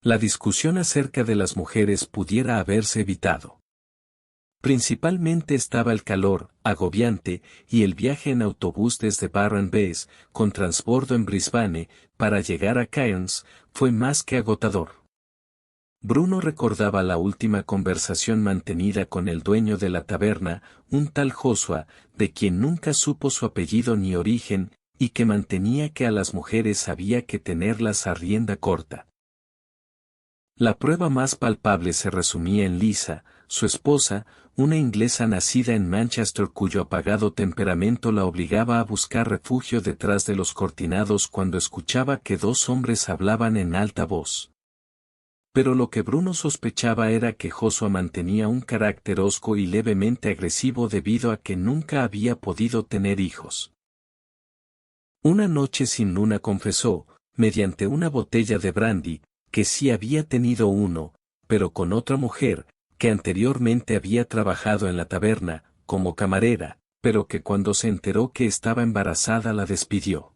La discusión acerca de las mujeres pudiera haberse evitado. Principalmente estaba el calor, agobiante, y el viaje en autobús desde Barran-Base, con transbordo en Brisbane, para llegar a Cairns, fue más que agotador. Bruno recordaba la última conversación mantenida con el dueño de la taberna, un tal Joshua, de quien nunca supo su apellido ni origen, y que mantenía que a las mujeres había que tenerlas a rienda corta. La prueba más palpable se resumía en Lisa, su esposa, una inglesa nacida en Manchester cuyo apagado temperamento la obligaba a buscar refugio detrás de los cortinados cuando escuchaba que dos hombres hablaban en alta voz. Pero lo que Bruno sospechaba era que Joshua mantenía un carácter hosco y levemente agresivo debido a que nunca había podido tener hijos. Una noche sin luna confesó, mediante una botella de brandy, que sí había tenido uno, pero con otra mujer, que anteriormente había trabajado en la taberna, como camarera, pero que cuando se enteró que estaba embarazada la despidió.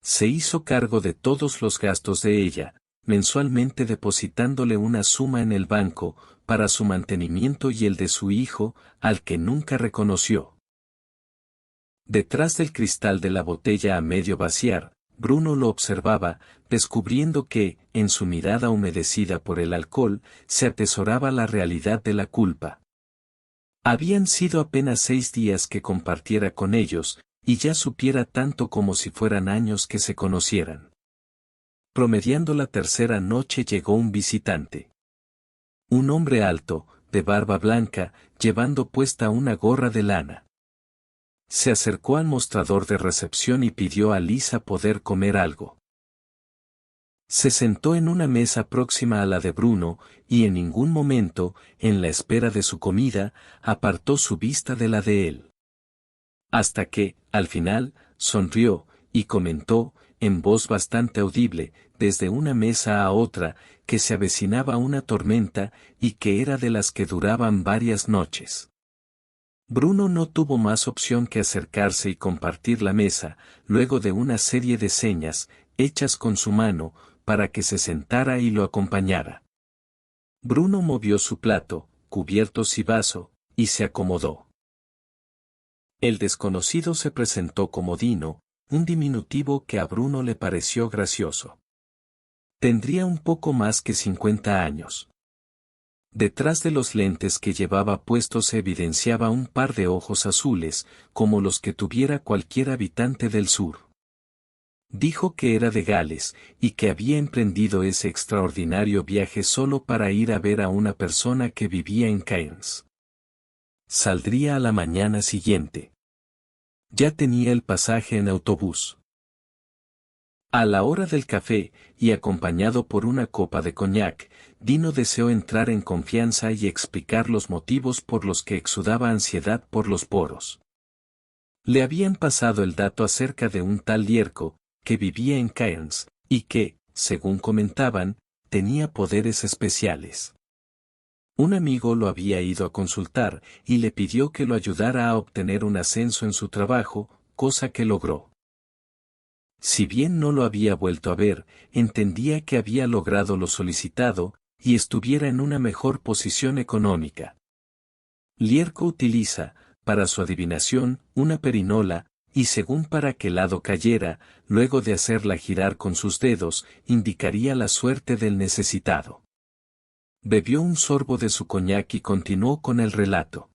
Se hizo cargo de todos los gastos de ella, mensualmente depositándole una suma en el banco, para su mantenimiento y el de su hijo, al que nunca reconoció. Detrás del cristal de la botella a medio vaciar, Bruno lo observaba, descubriendo que, en su mirada humedecida por el alcohol, se atesoraba la realidad de la culpa. Habían sido apenas 6 días que compartiera con ellos, y ya supiera tanto como si fueran años que se conocieran. Promediando la tercera noche llegó un visitante. Un hombre alto, de barba blanca, llevando puesta una gorra de lana. Se acercó al mostrador de recepción y pidió a Lisa poder comer algo. Se sentó en una mesa próxima a la de Bruno, y en ningún momento, en la espera de su comida, apartó su vista de la de él. Hasta que, al final, sonrió, y comentó, en voz bastante audible, desde una mesa a otra, que se avecinaba una tormenta, y que era de las que duraban varias noches. Bruno no tuvo más opción que acercarse y compartir la mesa, luego de una serie de señas, hechas con su mano, para que se sentara y lo acompañara. Bruno movió su plato, cubiertos y vaso, y se acomodó. El desconocido se presentó como Dino, un diminutivo que a Bruno le pareció gracioso. Tendría un poco más que 50 años. Detrás de los lentes que llevaba puestos se evidenciaba un par de ojos azules, como los que tuviera cualquier habitante del sur. Dijo que era de Gales, y que había emprendido ese extraordinario viaje solo para ir a ver a una persona que vivía en Cairns. Saldría a la mañana siguiente. Ya tenía el pasaje en autobús. A la hora del café, y acompañado por una copa de coñac, Dino deseó entrar en confianza y explicar los motivos por los que exudaba ansiedad por los poros. Le habían pasado el dato acerca de un tal Lierco, que vivía en Cairns, y que, según comentaban, tenía poderes especiales. Un amigo lo había ido a consultar, y le pidió que lo ayudara a obtener un ascenso en su trabajo, cosa que logró. si bien no lo había vuelto a ver, entendía que había logrado lo solicitado, y estuviera en una mejor posición económica. Lierco utiliza, para su adivinación, una perinola, y según para qué lado cayera, luego de hacerla girar con sus dedos, indicaría la suerte del necesitado. Bebió un sorbo de su coñac y continuó con el relato.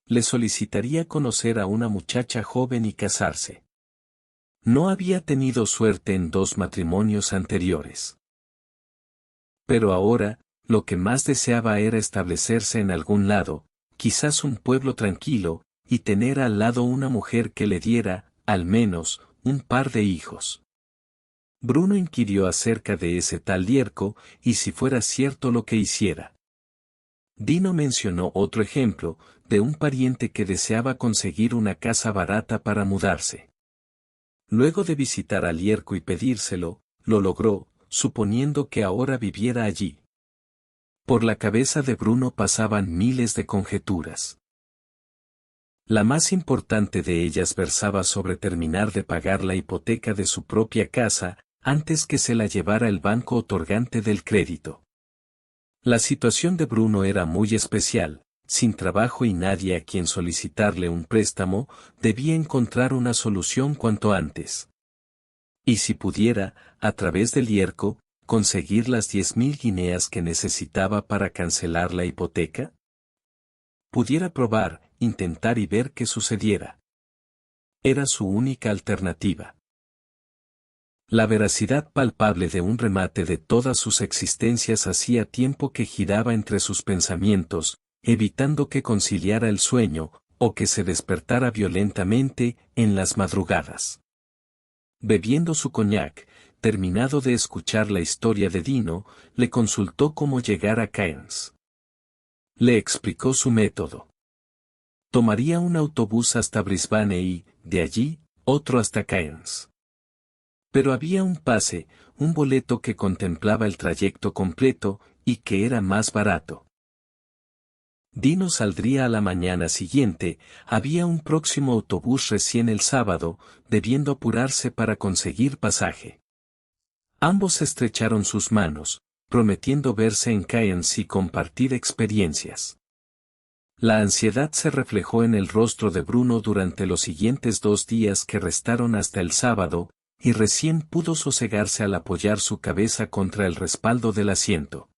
Le solicitaría conocer a una muchacha joven y casarse. No había tenido suerte en 2 matrimonios anteriores. Pero ahora, lo que más deseaba era establecerse en algún lado, quizás un pueblo tranquilo, y tener al lado una mujer que le diera, al menos, un par de hijos. Bruno inquirió acerca de ese tal Lierco, y si fuera cierto lo que hiciera. Dino mencionó otro ejemplo, de un pariente que deseaba conseguir una casa barata para mudarse. Luego de visitar a Lierco y pedírselo, lo logró, suponiendo que ahora viviera allí. Por la cabeza de Bruno pasaban miles de conjeturas. La más importante de ellas versaba sobre terminar de pagar la hipoteca de su propia casa, antes que se la llevara el banco otorgante del crédito. La situación de Bruno era muy especial, sin trabajo y nadie a quien solicitarle un préstamo, debía encontrar una solución cuanto antes. Y si pudiera, a través del Lierco, conseguir las 10.000 guineas que necesitaba para cancelar la hipoteca. Pudiera probar, intentar y ver qué sucediera. Era su única alternativa. La veracidad palpable de un remate de todas sus existencias hacía tiempo que giraba entre sus pensamientos, evitando que conciliara el sueño, o que se despertara violentamente, en las madrugadas. Bebiendo su coñac, terminado de escuchar la historia de Dino, le consultó cómo llegar a Cairns. Le explicó su método. Tomaría un autobús hasta Brisbane y, de allí, otro hasta Cairns. Pero había un pase, un boleto que contemplaba el trayecto completo, y que era más barato. Dino saldría a la mañana siguiente, había un próximo autobús recién el sábado, debiendo apurarse para conseguir pasaje. Ambos estrecharon sus manos, prometiendo verse en Cairns y compartir experiencias. La ansiedad se reflejó en el rostro de Bruno durante los siguientes 2 días que restaron hasta el sábado, y recién pudo sosegarse al apoyar su cabeza contra el respaldo del asiento.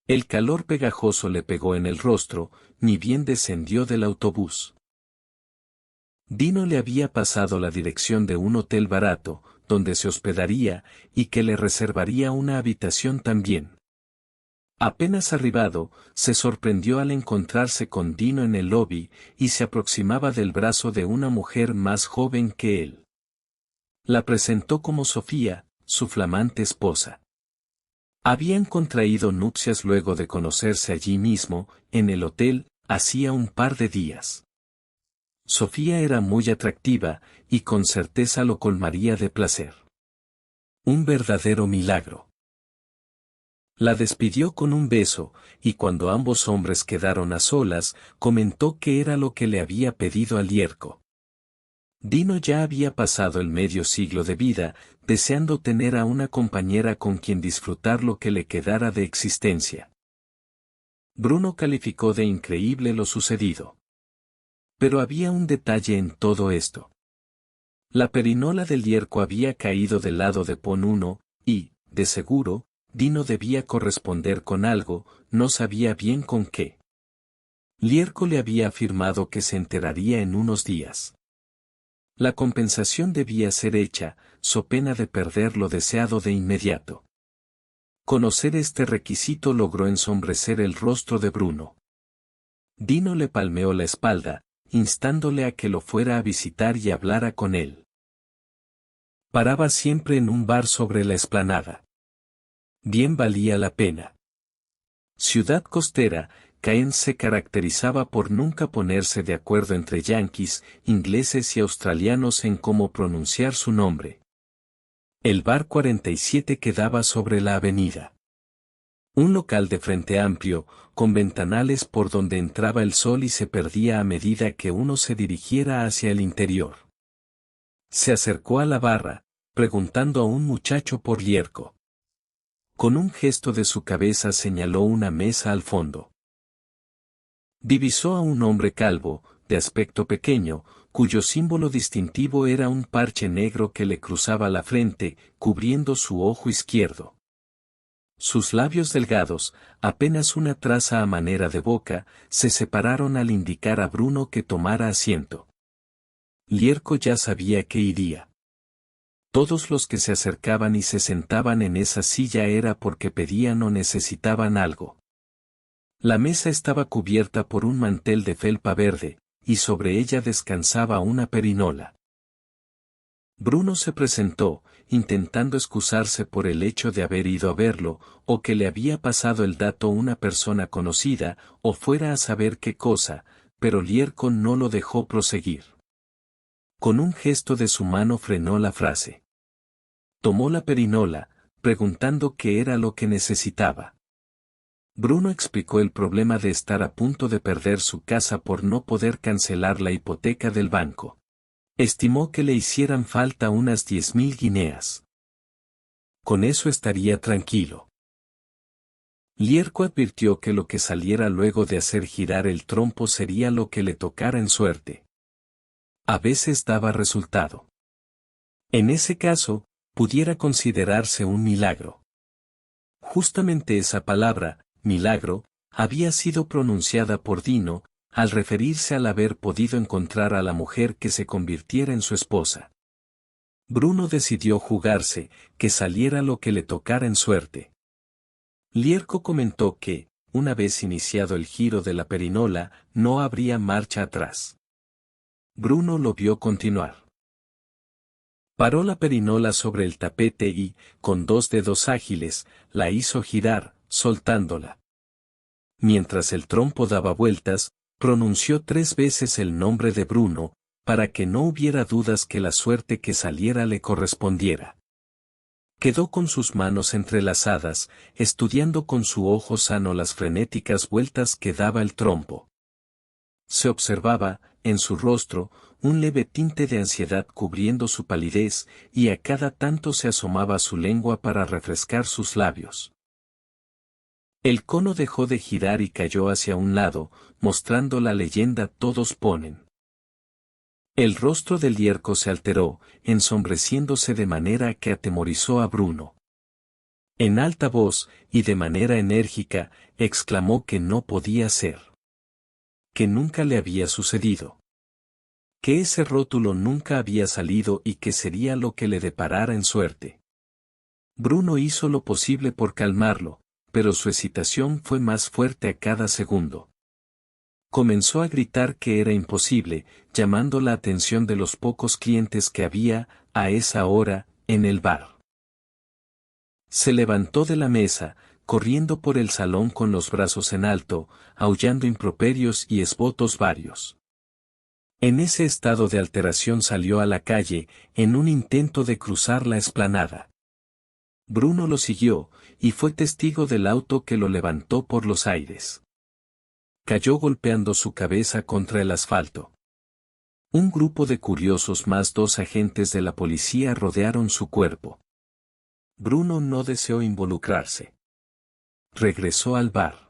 El calor pegajoso le pegó en el rostro, ni bien descendió del autobús. Dino le había pasado la dirección de un hotel barato, donde se hospedaría, y que le reservaría una habitación también. Apenas arribado, se sorprendió al encontrarse con Dino en el lobby, y se aproximaba del brazo de una mujer más joven que él. La presentó como Sofía, su flamante esposa. Habían contraído nupcias luego de conocerse allí mismo, en el hotel, hacía un par de días. Sofía era muy atractiva, y con certeza lo colmaría de placer. Un verdadero milagro. La despidió con un beso, y cuando ambos hombres quedaron a solas, comentó que era lo que le había pedido al Lierco. Dino ya había pasado el medio siglo de vida, deseando tener a una compañera con quien disfrutar lo que le quedara de existencia. Bruno calificó de increíble lo sucedido. Pero había un detalle en todo esto. La perinola del Lierco había caído del lado de Pon 1, y, de seguro, Dino debía corresponder con algo, no sabía bien con qué. Lierco le había afirmado que se enteraría en unos días. La compensación debía ser hecha, so pena de perder lo deseado de inmediato. Conocer este requisito logró ensombrecer el rostro de Bruno. Dino le palmeó la espalda, instándole a que lo fuera a visitar y hablara con él. Paraba siempre en un bar sobre la explanada. Bien valía la pena. Ciudad costera, Cairns se caracterizaba por nunca ponerse de acuerdo entre yanquis, ingleses y australianos en cómo pronunciar su nombre. El bar 47 quedaba sobre la avenida. Un local de frente amplio, con ventanales por donde entraba el sol y se perdía a medida que uno se dirigiera hacia el interior. Se acercó a la barra, preguntando a un muchacho por Lierco. Con un gesto de su cabeza señaló una mesa al fondo. Divisó a un hombre calvo, de aspecto pequeño, cuyo símbolo distintivo era un parche negro que le cruzaba la frente, cubriendo su ojo izquierdo. Sus labios delgados, apenas una traza a manera de boca, se separaron al indicar a Bruno que tomara asiento. Lierco ya sabía que iría. Todos los que se acercaban y se sentaban en esa silla era porque pedían o necesitaban algo. La mesa estaba cubierta por un mantel de felpa verde, y sobre ella descansaba una perinola. Bruno se presentó, intentando excusarse por el hecho de haber ido a verlo, o que le había pasado el dato una persona conocida, o fuera a saber qué cosa, pero Lierco no lo dejó proseguir. Con un gesto de su mano frenó la frase. Tomó la perinola, preguntando qué era lo que necesitaba. Bruno explicó el problema de estar a punto de perder su casa por no poder cancelar la hipoteca del banco. Estimó que le hicieran falta unas 10.000 guineas. Con eso estaría tranquilo. Lierco advirtió que lo que saliera luego de hacer girar el trompo sería lo que le tocara en suerte. A veces daba resultado. En ese caso, pudiera considerarse un milagro. Justamente esa palabra, milagro, había sido pronunciada por Dino, al referirse al haber podido encontrar a la mujer que se convirtiera en su esposa. Bruno decidió jugarse, que saliera lo que le tocara en suerte. Lierco comentó que, una vez iniciado el giro de la perinola, no habría marcha atrás. Bruno lo vio continuar. Paró la perinola sobre el tapete y, con 2 dedos ágiles, la hizo girar, soltándola. Mientras el trompo daba vueltas, pronunció 3 veces el nombre de Bruno, para que no hubiera dudas que la suerte que saliera le correspondiera. Quedó con sus manos entrelazadas, estudiando con su ojo sano las frenéticas vueltas que daba el trompo. Se observaba, en su rostro, un leve tinte de ansiedad cubriendo su palidez, y a cada tanto se asomaba su lengua para refrescar sus labios. El cono dejó de girar y cayó hacia un lado, mostrando la leyenda "Todos ponen". El rostro del Lierco se alteró, ensombreciéndose de manera que atemorizó a Bruno. En alta voz, y de manera enérgica, exclamó que no podía ser. Que nunca le había sucedido. Que ese rótulo nunca había salido y que sería lo que le deparara en suerte. Bruno hizo lo posible por calmarlo, pero su excitación fue más fuerte a cada segundo. Comenzó a gritar que era imposible, llamando la atención de los pocos clientes que había, a esa hora, en el bar. Se levantó de la mesa, corriendo por el salón con los brazos en alto, aullando improperios y esbotos varios. En ese estado de alteración salió a la calle, en un intento de cruzar la explanada. Bruno lo siguió, y fue testigo del auto que lo levantó por los aires. Cayó golpeando su cabeza contra el asfalto. Un grupo de curiosos más 2 agentes de la policía rodearon su cuerpo. Bruno no deseó involucrarse. Regresó al bar.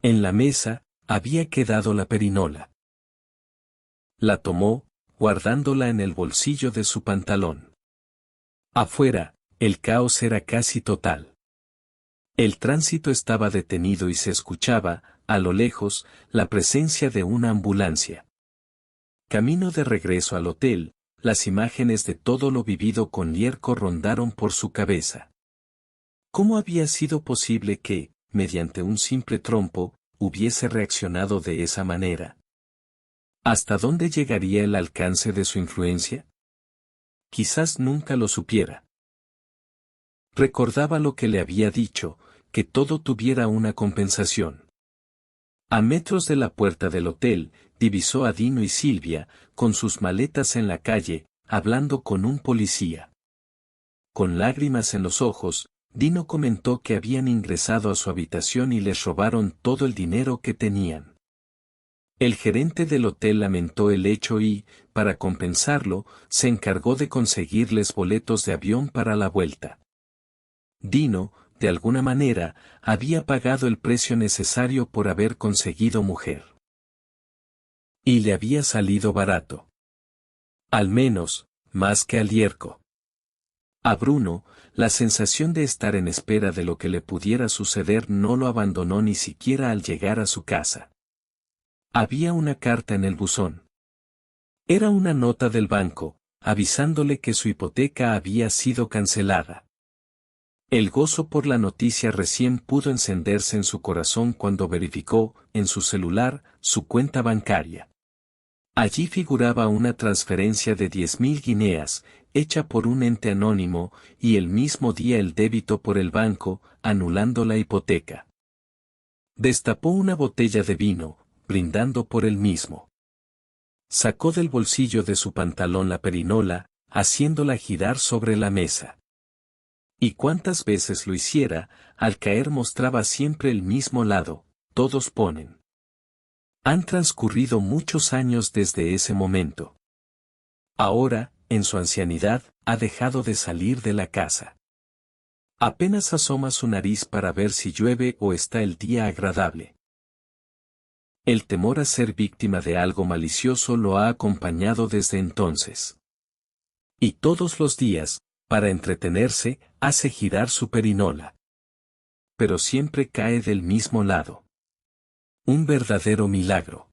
En la mesa, había quedado la perinola. La tomó, guardándola en el bolsillo de su pantalón. Afuera, el caos era casi total. El tránsito estaba detenido y se escuchaba, a lo lejos, la presencia de una ambulancia. Camino de regreso al hotel, las imágenes de todo lo vivido con Lierco rondaron por su cabeza. ¿Cómo había sido posible que, mediante un simple trompo, hubiese reaccionado de esa manera? ¿Hasta dónde llegaría el alcance de su influencia? Quizás nunca lo supiera. Recordaba lo que le había dicho, que todo tuviera una compensación. A metros de la puerta del hotel, divisó a Dino y Silvia, con sus maletas en la calle, hablando con un policía. Con lágrimas en los ojos, Dino comentó que habían ingresado a su habitación y les robaron todo el dinero que tenían. El gerente del hotel lamentó el hecho y, para compensarlo, se encargó de conseguirles boletos de avión para la vuelta. Dino, de alguna manera, había pagado el precio necesario por haber conseguido mujer. Y le había salido barato. Al menos, más que al Lierco. A Bruno, la sensación de estar en espera de lo que le pudiera suceder no lo abandonó ni siquiera al llegar a su casa. Había una carta en el buzón. Era una nota del banco, avisándole que su hipoteca había sido cancelada. El gozo por la noticia recién pudo encenderse en su corazón cuando verificó, en su celular, su cuenta bancaria. Allí figuraba una transferencia de 10.000 guineas, hecha por un ente anónimo, y el mismo día el débito por el banco, anulando la hipoteca. Destapó una botella de vino, brindando por el mismo. Sacó del bolsillo de su pantalón la perinola, haciéndola girar sobre la mesa. Y cuántas veces lo hiciera, al caer mostraba siempre el mismo lado, todos ponen. Han transcurrido muchos años desde ese momento. Ahora, en su ancianidad, ha dejado de salir de la casa. Apenas asoma su nariz para ver si llueve o está el día agradable. El temor a ser víctima de algo malicioso lo ha acompañado desde entonces. Y todos los días, para entretenerse, hace girar su perinola. Pero siempre cae del mismo lado. Un verdadero milagro.